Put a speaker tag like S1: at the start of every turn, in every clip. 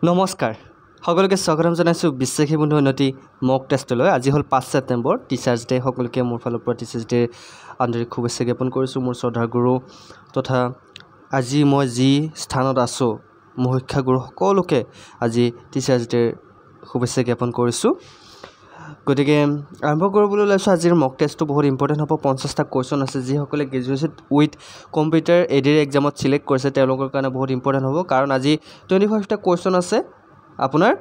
S1: নমস্কাৰ সকলোকে স্বাগতম জনাইছো বিশ্বাসী বন্ধু উন্নতি মক টেষ্টলৈ আজি হল 5 ছেপ্টেম্বৰ টিচাৰ্ছ ডে সকলোকে মোৰ ফালৰ পৰা টিচাৰ্ছ ডে আন্তৰিক শুভেচ্ছা জ্ঞাপন কৰিছো মোৰ শ্ৰদ্ধাৰ গুৰু তথা আজি মই যি স্থানত আছো মোৰ শিক্ষাগুৰু সকলোকে আজি টিচাৰ্ছ ডে শুভেচ্ছা জ্ঞাপন কৰিছো গতিকে আৰম্ভ কৰিবলৈ লৈছো আজিৰ মক টেষ্টটো বহুত ইম্পৰ্টেন্ট হ'ব 50টা কোৱেশ্চন আছে যি সকলে গ্ৰেজুৱেট উইথ কম্পিউটাৰ এডিৰ এক্সামত সিলেক্ট কৰিছে তেওঁলোকৰ কাৰণে বহুত ইম্পৰ্টেন্ট হ'ব কাৰণ আজি 25টা কোৱেশ্চন আছে আপোনাৰ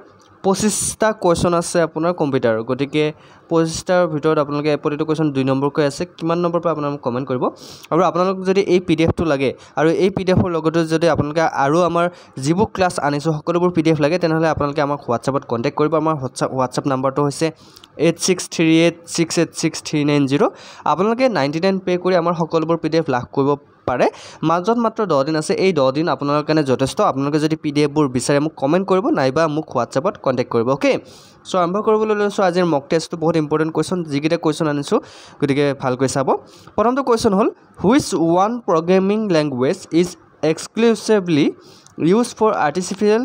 S1: 25টা কোৱেশ্চন আছে আপোনাৰ কম্পিউটাৰ গতিকে 25টাৰ ভিতৰত আপোনালোকে প্ৰতিটো কোৱেশ্চন 2 নম্বৰকৈ আছে কিমান নম্বৰ পৰা আপোনালোকে কমেন্ট কৰিব আৰু আপোনালোক যদি এই পিডিএফটো লাগে আৰু এই পিডিএফৰ লগতে যদি আপোনালোকে আৰু আমাৰ যিবোৰ ক্লাছ আনিছো সকলোবোৰ পিডিএফ লাগে তেনেহলে আপোনালোকে আমাক হোৱাটছআপত কন্টাক্ট কৰিব আমাৰ হোৱাটছআপ নম্বৰটো হৈছে 8638686390 আপোনালোকে 99 পে কৰি আমাৰ সকলোবোৰ পিডিএফ লাভ কৰিব পাৰে মাজত মাত্ৰ 10 দিন আছে এই 10 দিন আপোনালোকৰ কাৰণে যথেষ্ট আপোনালোকে যদি পিডিএফ বোৰ বিচাৰে মোক কমেন্ট কৰিব নাইবা মোক হোৱাটছআপত কন্টাক্ট কৰিব ওকে সো আৰম্ভ কৰিবলৈ লৈছো আজিৰ মক টেষ্টটো বহুত ইম্পৰ্টেন্ট কোৱেশ্চন যিকেইটা কোৱেশ্চন আনিছো গতিকে ভালকৈ চাব প্ৰথমটো কোৱেশ্চন হল which one programming language is exclusively used for artificial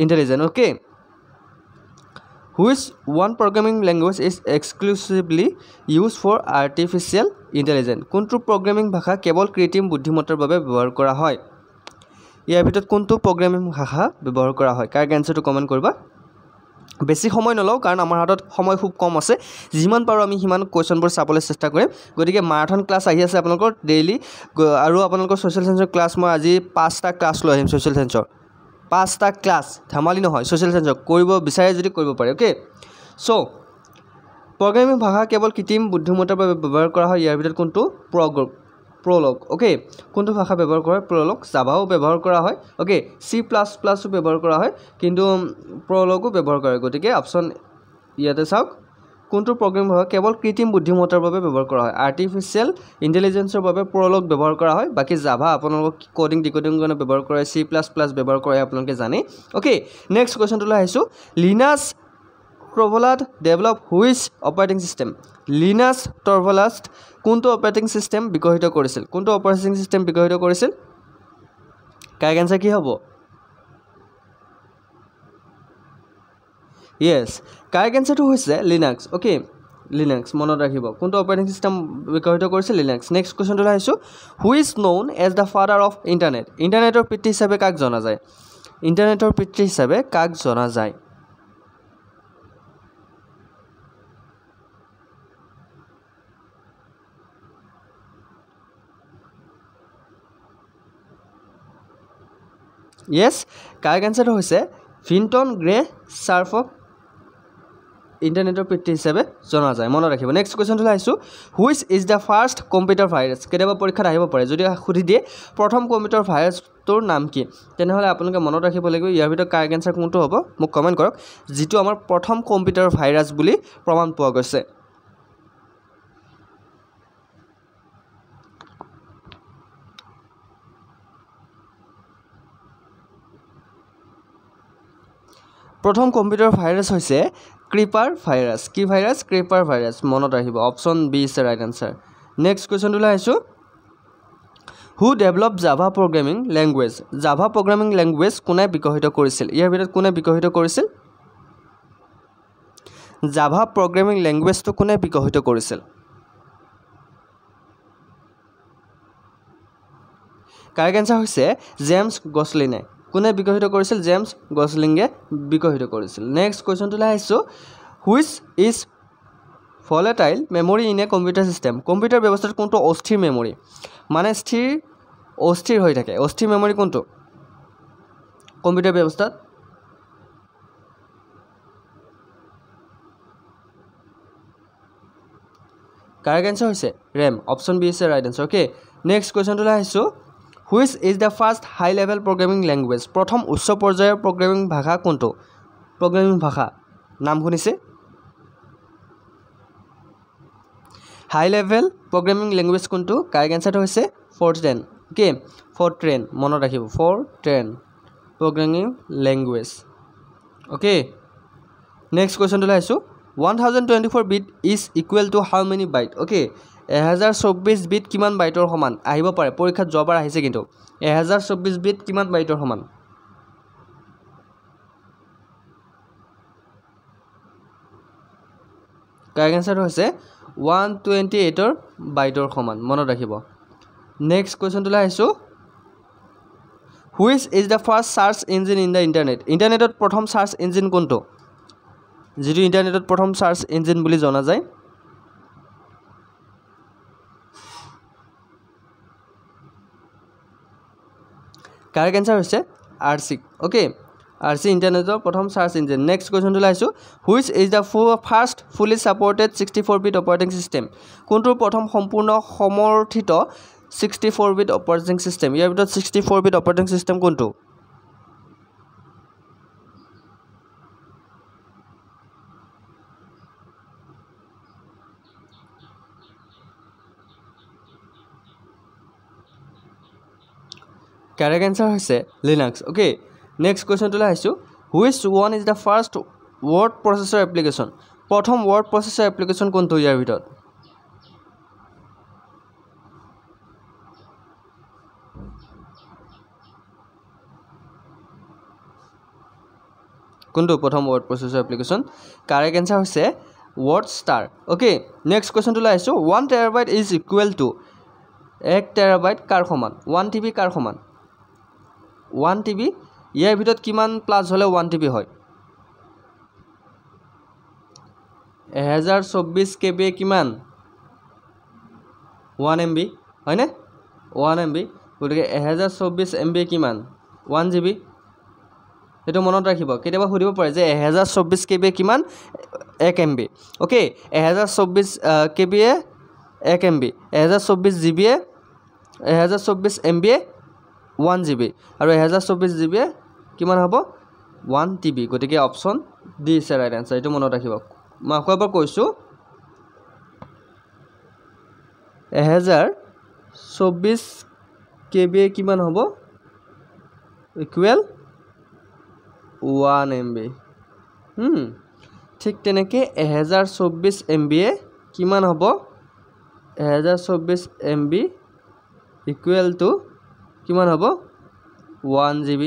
S1: intelligence okay Which one programming language is exclusively used for artificial intelligence? কোনটো প্ৰগ্ৰামিং ভাষা কেৱল কৃত্ৰিম বুদ্ধিমত্তাৰ বাবে ব্যৱহাৰ কৰা হয় ইয়াৰ ভিতৰত কোনটো প্ৰগ্ৰামিং ভাষা ব্যৱহাৰ কৰা হয় কাৰেক্ট আনসাৰটো কমেন্ট কৰিবা বেছি সময় নলও কাৰণ আমাৰ হাতত সময় খুব কম আছে যিমান পাৰো আমি হিমান কোৱেশ্চনবোৰ চাবলৈ চেষ্টা কৰিম গতিকে মাৰাথন ক্লাছ আহি আছে আপোনালোকৰ ডেইলি আৰু আপোনালোকৰ সোশ্যাল সায়েন্সৰ ক্লাছ মই আজি 5টা ক্লাছ লৈ আহিম সোশ্যাল সায়েন্সৰ 5টা ক্লাছ ধেমালি নহয় সোশ্যাল সায়েন্সৰ কৰিব বিচাৰে যদি কৰিব পাৰে ওকে সো প্ৰগ্ৰামিং ভাষা কেৱল কৃত্ৰিম বুদ্ধিমত্তাৰ বাবে ব্যৱহাৰ কৰা হয় ইয়াৰ ভিতৰত কোনটো প্ৰলগ ওকে কোনটো ভাষা ব্যৱহাৰ কৰা হয় প্ৰলগ জাভাও ব্যৱহাৰ কৰা হয় ওকে সি++ ও ব্যৱহাৰ কৰা হয় কিন্তু প্ৰলগো ব্যৱহাৰ কৰা হয় গতিকে অপচন ইয়াতে চাওক কোনটো প্ৰগ্ৰামিং ভাষা কেৱল কৃত্ৰিম বুদ্ধিমত্তাৰ বাবে ব্যৱহাৰ কৰা হয় আৰ্টিফিশিয়াল ইন্টেলিজেন্সৰ বাবে প্ৰলগ ব্যৱহাৰ কৰা হয় বাকি জাভা আপোনালোক কোডিং ডিকোডিং কাৰণে ব্যৱহাৰ কৰে সি++ ব্যৱহাৰ কৰে আপোনালোকে জানে ওকে নেক্সট কোৱেশ্চনটো আহিছো Linus Torvalds develop which operating system Linus Torvalds কোনটো অপাৰেটিং সিস্টেম বিকশিত কৰিছিল কোনটো অপাৰেটিং সিস্টেম বিকশিত কৰিছিল কাৰেক্ট আনসাৰ কি হ'ব Yes, correct answer to হৈছে Linux. Okay, Linux মনত ৰাখিব কোনটো অপাৰেটিং সিস্টেম বিকশিত কৰিছে Linux. Next question টো আহিছো who is known as the father of internet? ইন্টাৰনেটৰ পিতৃ হিচাপে কাক জনা যায়? ইন্টাৰনেটৰ পিতৃ হিচাপে কাক জনা যায়? Yes, correct answer টো হৈছে ভিন্টন গ্ৰে চাৰ্ফক ইন্টাৰনেটৰ পিতৃ হিচাপে জনা যায় মনত ৰাখিব নেক্সট কোৱেশ্চনটো আহিছো which is the first computer virus কেতিয়াবা পৰীক্ষাত আহিব পাৰে যদি খুদি দিয়ে প্ৰথম কম্পিউটাৰ ভাইৰাছটোৰ নাম কি তেনেহলে আপোনালোকে মনত ৰাখিব লাগিব ইয়াৰ ভিতৰত কাৰেক্ট আনসাৰ কোনটো হ'ব মোক কমেন্ট কৰক যেটো আমাৰ প্ৰথম কম্পিউটাৰ ভাইৰাছ বুলি প্ৰমাণ পোৱা গৈছে প্ৰথম কম্পিউটাৰ ভাইৰাছ হৈছে ক্ৰিপাৰ ভাইৰাছ কি ভাইৰাছ ক্ৰিপাৰ ভাইৰাছ মনত ৰাখিব option B is right answer next কোৱেশ্চনটো আহিছো who develop Java programming language Java programming language কোনে বিকশিত কৰিছিল ইয়াৰ ভিতৰত কোনে বিকশিত কৰিছিল জাভা প্ৰগ্ৰামিং ল্যাঙ্গুৱেজটো কোনে বিকশিত কৰিছিল কাৰেক্ট আনসাৰ হৈছে জেমছ গছলিনে কোনে বিকশিত কৰিছিল জেমছ গছলিংগে বিকশিত কৰিছিল নেক্সট কোৱেশ্চনটো আহিছো which is volatile memory in a computer system computer ব্যৱস্থাত কোনটো অস্থিৰ মেমৰি মানে অস্থিৰ হৈ থাকে অস্থিৰ মেমৰি কোনটো কম্পিউটাৰ ব্যৱস্থাত কাৰেক্ট আনসাৰ হৈছে RAM option B is right answer okay next কোৱেশ্চনটো আহিছো Which is the first high level programming language? প্ৰথম উচ্চ পৰ্যায়ৰ প্ৰগ্ৰামিং ভাষা কোনটো? প্ৰগ্ৰামিং ভাষা নাম শুনিছে? High level programming language কোনটো? কাৰেক্ট আনসাৰটো হৈছে Fortran. Okay, Fortran মনত ৰাখিব Fortran programming language. Okay. Next question টো লাইছো 1024 bit is equal to how many byte? Okay. 1024 beet কিমান বাইটৰ সমান আহিব পাৰে পৰীক্ষাত জবাৰ আহিছে কিন্তু 1024 বিট কিমান বাইটৰ সমান কাৰেক্ট এনসাৰটো হৈছে 128 বাইটৰ সমান মনত ৰাখিব নেক্সট কোৱেশ্চনটো আহিছো Which is the first search engine in the internet ইন্টাৰনেটত প্ৰথম সাৰ্চ ইঞ্জিন কোনটো যেটো ইন্টাৰনেটত প্ৰথম সাৰ্চ ইঞ্জিন বুলি জনা যায় কাৰেক্ট এনসাৰ হৈছে আৰসি ওকে আৰসি ইন্টাৰনেটৰ প্ৰথম সাৰ্চ ইঞ্জিন নেক্সট কোৱেশ্চনটো লাইছো Which is the first fully supported 64-bit operating system কোনটো প্ৰথম সম্পূৰ্ণ সমৰ্থিত 64-bit operating system ইয়াৰ ভিতৰত 64-bit operating system কোনটো Correct answer হৈছে Linux okay next question to লাইছো Which one is the first word processor application প্ৰথম word processor application কোনটো ইয়াৰ ভিতৰত কোনটো প্ৰথম word processor application correct answer হৈছে WordStar okay next question to লাইছো 1 terabyte is equal to 1 terabyte কাৰ সমান 1 TB কাৰ সমান 1 TB ইয়াৰ ভিতৰত কিমান প্লাস হলে 1 TB হয় 1024 KB কিমান 1 MB হয়নে 1 MB গতিকে 1024 MB কিমান 1 GB এটো মনত ৰাখিব কেতিয়াবা সুধিব পাৰে যে 1024 KB কিমান 1 MB ওকে 1024 KB এ 1 MB 1024 GB এ 1024 MB 1 GB আৰু 1024 GB কিমান হ'ব 1 TB গতিকে option D is right answer এটো মনত ৰাখিব মই আকৌবাৰ কৈছো 1024 KB কিমান হ'ব ইকুৱেল 1 MB ঠিক তেনেকে 1024 MB এ কিমান হ'ব 1024 MB ইকুৱেল টু কিমান হ'ব 1 GB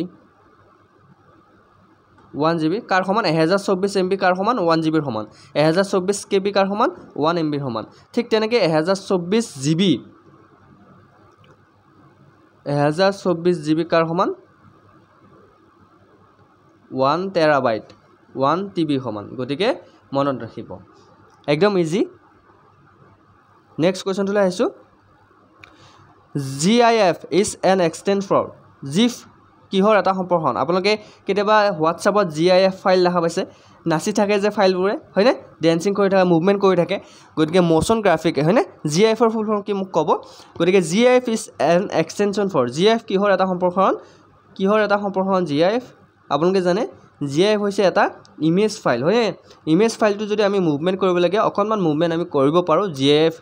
S1: 1 GB কাৰ সমান 1024 MB কাৰ সমান 1 GB ৰ সমান 1024 KB কাৰ সমান 1 MB ৰ সমান ঠিক তেনেকে 1024 GB 1024 GB কাৰ সমান 1 terabyte 1 TB সমান গতিকে মনত ৰাখিব একদম ইজি নেক্সট কোৱেশ্চন টো লাইছো GIF is an extension for GIF কিহৰ এটা সম্পৰ্কন আপোনালোকে কেতিয়াবা WhatsApp-ত GIF ফাইল দেখা পাইছে নাচি থাকে যে ফাইলবোৰে হয়নে ড্যান্সিং কৰি থাকে মুভমেন্ট কৰি থাকে গতিকে মোশন গ্ৰাফিক হয়নে GIF ৰ ফুল ফৰ্ম কি মোক ক'ব গতিকে GIF is an extension for GIF কিহৰ এটা সম্পৰ্কন GIF আপোনালোকে জানে GIF হৈছে এটা ইমেজ ফাইল হয়নে ইমেজ ফাইলটো যদি আমি মুভমেন্ট কৰিব লাগে অকনমান মুভমেন্ট আমি কৰিব পাৰো GIF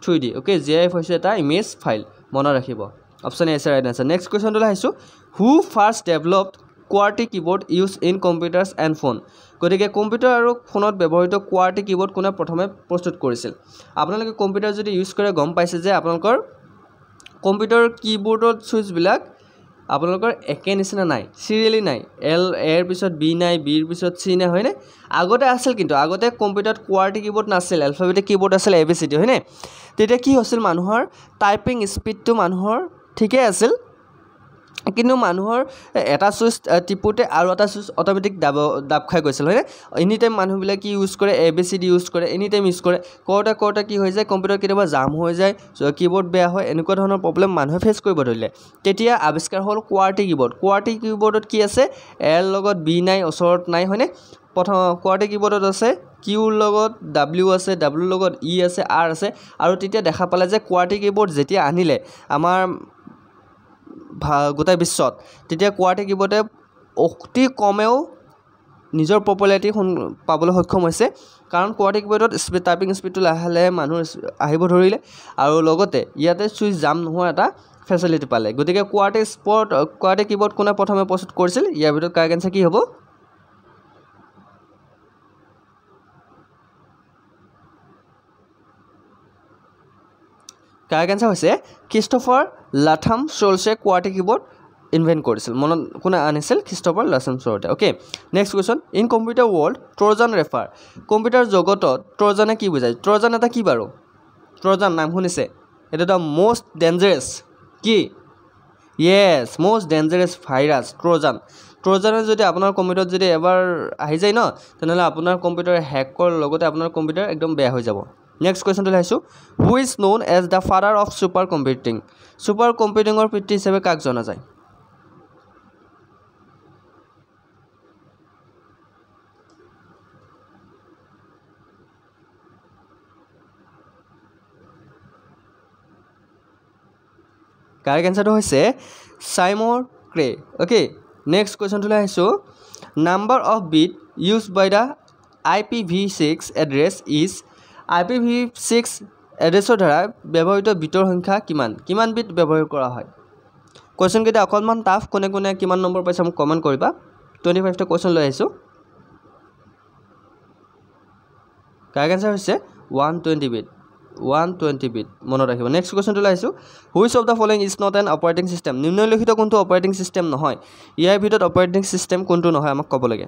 S1: 3D ওকে GIF হৈছে এটা ইমেজ ফাইল মনত ৰাখিব option A is right answer next question টো লাইছো who first developed QWERTY keyboard used in computers and phone গতিকে কম্পিউটাৰ আৰু ফোনত ব্যৱহৃত QWERTY keyboard কোনে প্ৰথমে প্ৰস্তুত কৰিছিল আপোনালোকে কম্পিউটাৰ যদি ইউজ কৰে গম পাইছে যে আপোনালোকৰ কম্পিউটাৰ কিবোৰ্ডত সুইচ বিলাক আপোনালোকৰ একে নিচিনা নাই সিৰিয়ালি নাই এল এৰ পিছত বি নাই বিৰ পিছত সি নাই হয়নে আগতে আছিল কিন্তু আগতে কম্পিউটাৰত QWERTY keyboard নাছিল এলফাবেটিক কিবোৰ্ড আছিল ABCD হয়নে তেতিয়া কি হৈছিল মানুহৰ টাইপিং স্পিডটো মানুহৰ ঠিকই আছিল কিন্তু মানুহৰ এটা সুইচ টিপুতে আৰু এটা সুইচ অটোমেটিক দাব খাই গৈছিল হয়নে এনি টাইম মানুহবিলাক কি ইউজ কৰে ABCD ইউজ কৰে এনি টাইম ইউজ কৰে কোটা কি হৈ যায় কম্পিউটাৰ কেতিয়াবা জাম হৈ যায় কিবোৰ্ড বেয়া হয় এনেকুৱা ধৰণৰ প্ৰবলেম মানুহে ফেচ কৰিব ধৰিলে তেতিয়া আৱিষ্কাৰ হ'ল QWERTY কিবোৰ্ডত কি আছে এল লগত বি নাই ওচৰত নাই হয়নে প্ৰথম QWERTY কিবোৰ্ডত আছে কিউৰ লগত W আছে W লগত E আছে R আছে আৰু তেতিয়া দেখা পালে যে QWERTY কিবোৰ্ড যেতিয়া আনিলে আমাৰ গোটাই বিশ্বত তেতিয়া QWERTY কিবোৰ্ডে অতি কমেও নিজৰ পপুলাৰিটি পাবলৈ সক্ষম হৈছে কাৰণ QWERTY কিবোৰ্ডত স্পিড টাইপিং স্পিডটো লাহে মানুহ আহিব ধৰিলে আৰু লগতে ইয়াতে সুইচ জাম নোহোৱা এটা ফেচিলিটি পালে গতিকে QWERTY কিবোৰ্ড কোনে প্ৰথমে প্ৰস্তুত কৰিছিল ইয়াৰ ভিতৰত কাৰেক্ট আনসাৰ কি হ'ব কাৰেক্ট আনসাৰ হৈছে ক্ৰিষ্টোফাৰ লাথাম শোলছে QWERTY কিবোৰ্ড ইনভেন্ট কৰিছিল মনত কোনে আনিছিল খ্ৰীষ্টফাৰ লাছন ছৰ্টে okay next question in computer world Trojan refer computer জগতত ট্ৰজানে কি বুজায় ট্ৰজান এটা কি বাৰু ট্ৰজান নাম শুনিছে এটা এটা মোষ্ট ডেঞ্জাৰাছ কি য়েছ মোষ্ট ডেঞ্জাৰাছ ভাইৰাছ ট্ৰজানে যদি আপোনাৰ কম্পিউটাৰত যদি এবাৰ আহি যায় ন তেনেহ'লে আপোনাৰ কম্পিউটাৰ হেকৰ লগতে আপোনাৰ কম্পিউটাৰ একদম বেয়া হৈ যাব নেক্সট কুৱেশ্যনটো লাইছোঁ who is known as the father of super কম্পিউটিঙৰ পিতৃ হিচাপে কাক জনা যায় কাৰেক্ট এনচাৰটো হৈছে চাইমৰ ক্ৰে অ'কে নেক্সট কুৱেশ্যনটোলৈ আহিছোঁ number of bit use by the IPv6 address is IPv6 এড্ৰেছৰ দ্বাৰা ব্যৱহৃত বিটৰ সংখ্যা কিমান বিট ব্যৱহাৰ কৰা হয় কুৱেশ্যনকেইটা অকণমান টাফ কোনে কোনে কিমান নম্বৰ পাইছে মোক কমেণ্ট কৰিবা 25টা কুৱেশ্যন লৈ আহিছোঁ কাৰেক্ট এনচাৰ হৈছে 120 বিট মনত ৰাখিব নেক্সট কুৱেশ্যনটো লৈ আহিছোঁ which of the following is not an operating system নিম্নলিখিত কোনটো অপাৰেটিং চিষ্টেম নহয় ইয়াৰ ভিতৰত অপাৰেটিং চিষ্টেম কোনটো নহয় আমাক ক'ব লাগে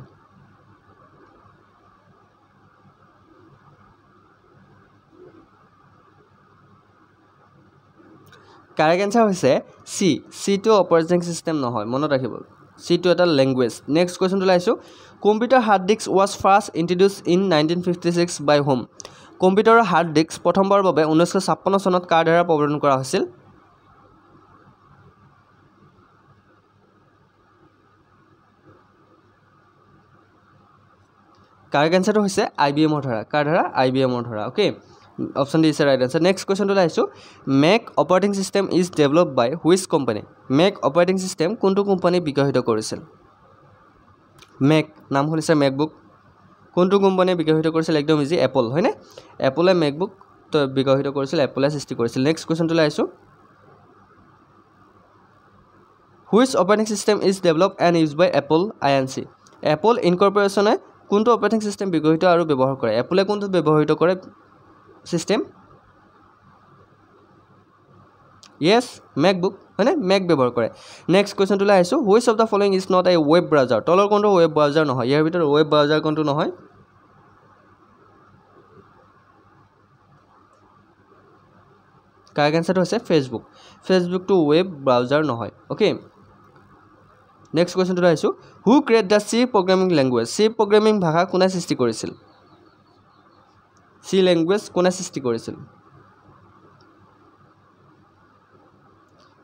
S1: কাৰেক্ট এনচাৰ হৈছে চিটো অপাৰেটিং চিষ্টেম নহয় মনত ৰাখিব চিটো এটা লেংগুৱেজ নেক্সট কুৱেশ্যনটো লৈ আহিছোঁ computer hard disk was first introduce in 1956 by home কম্পিউটাৰৰ হাৰ্ড ডিস্ক প্ৰথমবাৰৰ বাবে 1956 চনত কাৰ দ্বাৰা প্ৰৱৰ্তন কৰা হৈছিল কাৰেক্ট এনচাৰটো হৈছে IBMৰ দ্বাৰা কাৰ দ্বাৰা IBMৰ দ্বাৰা okay option D is right answer next কুৱেশ্যনটো লৈ আহিছোঁ Mac operating system is develop by which company Mac operating system কোনটো কোম্পানী বিকশিত কৰিছিল মেক নাম শুনিছে মেকবুক কোনটো কোম্পানীয়ে বিকশিত কৰিছিল একদম ইজি এপল হয়নে এপলে মেকবুক বিকশিত কৰিছিল এপলে সৃষ্টি কৰিছিল নেক্সট কুৱেশ্যনটো লৈ আহিছোঁ which operating system is develop and use by Apple INC Apple ইনকৰ্পৰেশ্যনে কোনটো অপাৰেটিং চিষ্টেম বিকশিত আৰু ব্যৱহাৰ কৰে এপলে কোনটো ব্যৱহৃত কৰে চিষ্টেম য়েছ মেকবুক হয়নে মেক ব্যৱহাৰ কৰে নেক্সট কুৱেশ্যনটো লৈ আহিছোঁ which of the following is not a web browser তলৰ কোনটো ৱেব ব্ৰাউজাৰ নহয় ইয়াৰ ভিতৰত ৱেব ব্ৰাউজাৰ কোনটো নহয় কাৰেক্ট এনচাৰটো হৈছে ফেচবুকটো ৱেব ব্ৰাউজাৰ নহয় অ'কে নেক্সট কুৱেশ্যনটো লৈ আহিছোঁ who create the C programming language C programming ভাষা কোনে সৃষ্টি কৰিছিল চি লেংগুৱেজ কোনে সৃষ্টি কৰিছিল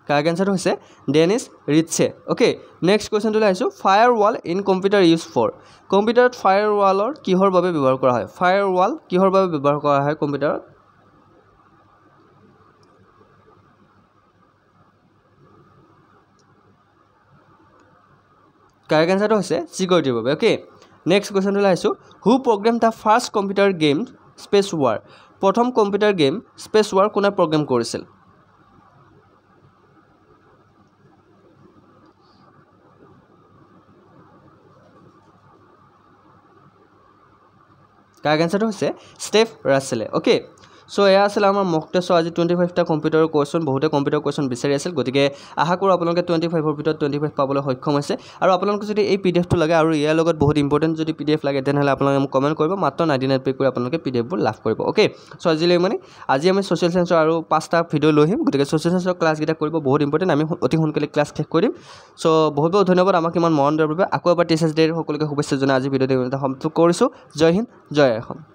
S1: কাৰেক্ট এনচাৰটো হৈছে ডেনিছ ৰিটছে অ'কে নেক্সট কুৱেশ্যনটো লৈ আহিছোঁ firewall in computer use for কম্পিউটাৰত ফায়াৰ ৱালৰ কিহৰ বাবে ব্যৱহাৰ কৰা হয় ফায়াৰ ৱাল কিহৰ বাবে ব্যৱহাৰ কৰা হয় কম্পিউটাৰত কাৰেক্ট এনচাৰটো হৈছে চিকিউৰিটিৰ বাবে অ'কে নেক্সট কুৱেশ্যনটো লৈ আহিছোঁ who program the first computer game Space War প্ৰথম কম্পিউটাৰ গেম স্পেচ ৱাৰ কোনে প্ৰগ্ৰেম কৰিছিল কাৰেক্ট এনচাৰটো হৈছে ষ্টেফ ৰাছেলে অ'কে সো এয়া আছিল আমাৰ মক টেষ্টৰ আজি 25টা কম্পিউটাৰৰ কুৱেশ্যন বহুতে কম্পিউটাৰ কুৱেশ্যন বিচাৰি আছিল গতিকে আশা কৰোঁ আপোনালোকে 25ৰ ভিতৰত 25 পাবলৈ সক্ষম হৈছে আৰু আপোনালোকে যদি এই PDFটো লাগে আৰু ইয়াৰ লগত বহুত ইম্পৰ্টেণ্ট যদি PDF লাগে তেনেহ'লে আপোনালোকে মোক কমেণ্ট কৰিব মাত্ৰ 99 পে' কৰি আপোনালোকে PDFবোৰ লাভ কৰিব অ'কে সো আজিলৈ আজি আমি ছ'চিয়েল চায়েন্সৰ আৰু 5টা ভিডিঅ' লৈ আহিম গতিকে ছ'চিয়েল চায়েন্সৰ ক্লাছকেইটা কৰিব বহুত ইম্পৰ্টেণ্ট আমি অতি সোনকালে ক্লাছ শেষ কৰিম সো বহুত বহুত ধন্যবাদ আমাক ইমান মৰম দিয়াৰ বাবে আকৌ এবাৰ টিচাৰ্ছ ডে'ৰ সকলোকে শুভেচ্ছা জনাই আজি ভিডিঅ'টো সমাপ্ত কৰিছোঁ জয় হিন্দ জয় অসম